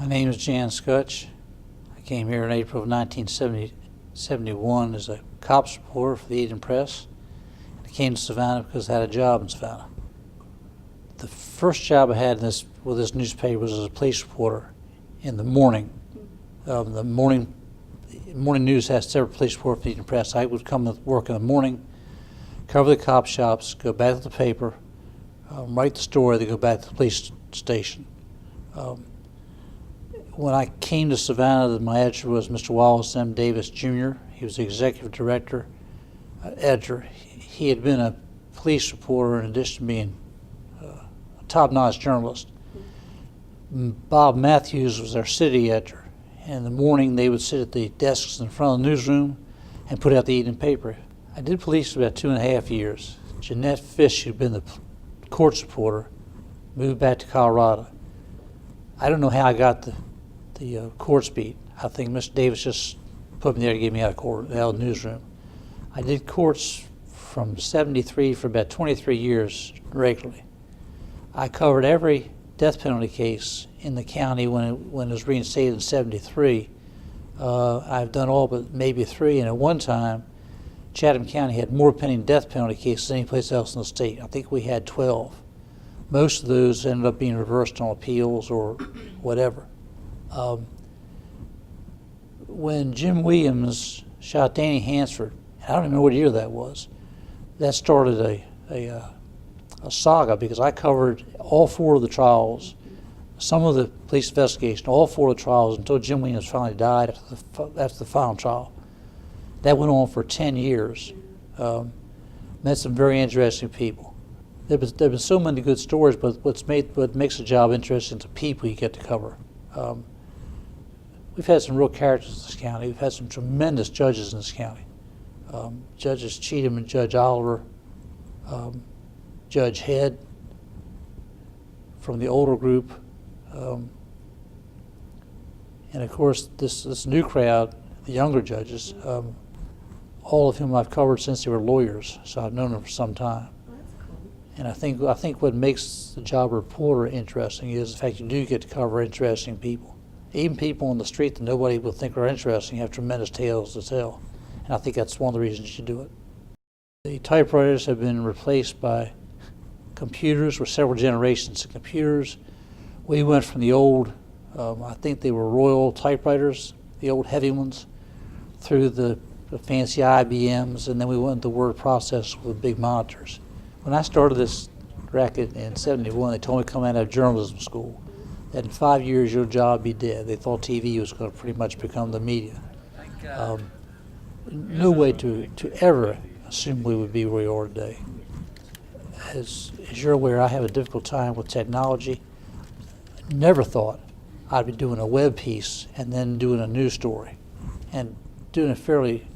My name is Jan Skutch. I came here in April of 1971 as a cops reporter for the Eden Press. I came to Savannah because I had a job in Savannah. The first job I had with this newspaper was as a police reporter in the morning. The morning news has several police reporters for the Eden Press. I would come to work in the morning, cover the cop shops, go back to the paper, write the story, then go back to the police station. When I came to Savannah, my editor was Mr. Wallace M. Davis, Jr. He was the executive director, editor. He had been a police reporter in addition to being a top-notch journalist. Bob Matthews was our city editor. In the morning, they would sit at the desks in front of the newsroom and put out the Eden paper. I did police for about 2.5 years. Jeanette Fish, who'd been the courts reporter, moved back to Colorado. I don't know how I got the courts beat. I think Mr. Davis just put me there to get me out of the newsroom. I did courts from '73 for about 23 years regularly. I covered every death penalty case in the county when it was reinstated in '73. I've done all but maybe 3, and at one time, Chatham County had more pending death penalty cases than any place else in the state. I think we had 12. Most of those ended up being reversed on appeals or whatever. When Jim Williams shot Danny Hansford, I don't even know what year that was, that started a saga because I covered all 4 of the trials, some of the police investigation, all 4 of the trials until Jim Williams finally died after the final trial. That went on for 10 years. Met some very interesting people. There have been so many good stories, but what makes the job interesting is the people you get to cover. We've had some real characters in this county. We've had some tremendous judges in this county. Judges Cheatham and Judge Oliver, Judge Head from the older group, and of course this new crowd, the younger judges, all of whom I've covered since they were lawyers, so I've known them for some time. And I think what makes the job of reporter interesting is the fact you do get to cover interesting people. Even people on the street that nobody will think are interesting have tremendous tales to tell. And I think that's one of the reasons you do it. The typewriters have been replaced by computers. We're several generations of computers. We went from the old, I think they were Royal typewriters, the old heavy ones, through the fancy IBMs, and then we went to word processors with big monitors. When I started this racket in '71, they told me to come out of journalism school, that in 5 years your job would be dead. They thought TV was going to pretty much become the media. No way to ever assume we would be where we are today. As you're aware, I have a difficult time with technology. Never thought I'd be doing a web piece and then doing a news story, and doing it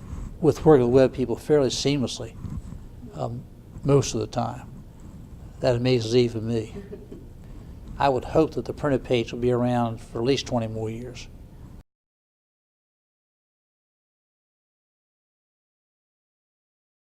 with working with web people fairly seamlessly most of the time. That amazes even me. I would hope that the printed page will be around for at least 20 more years.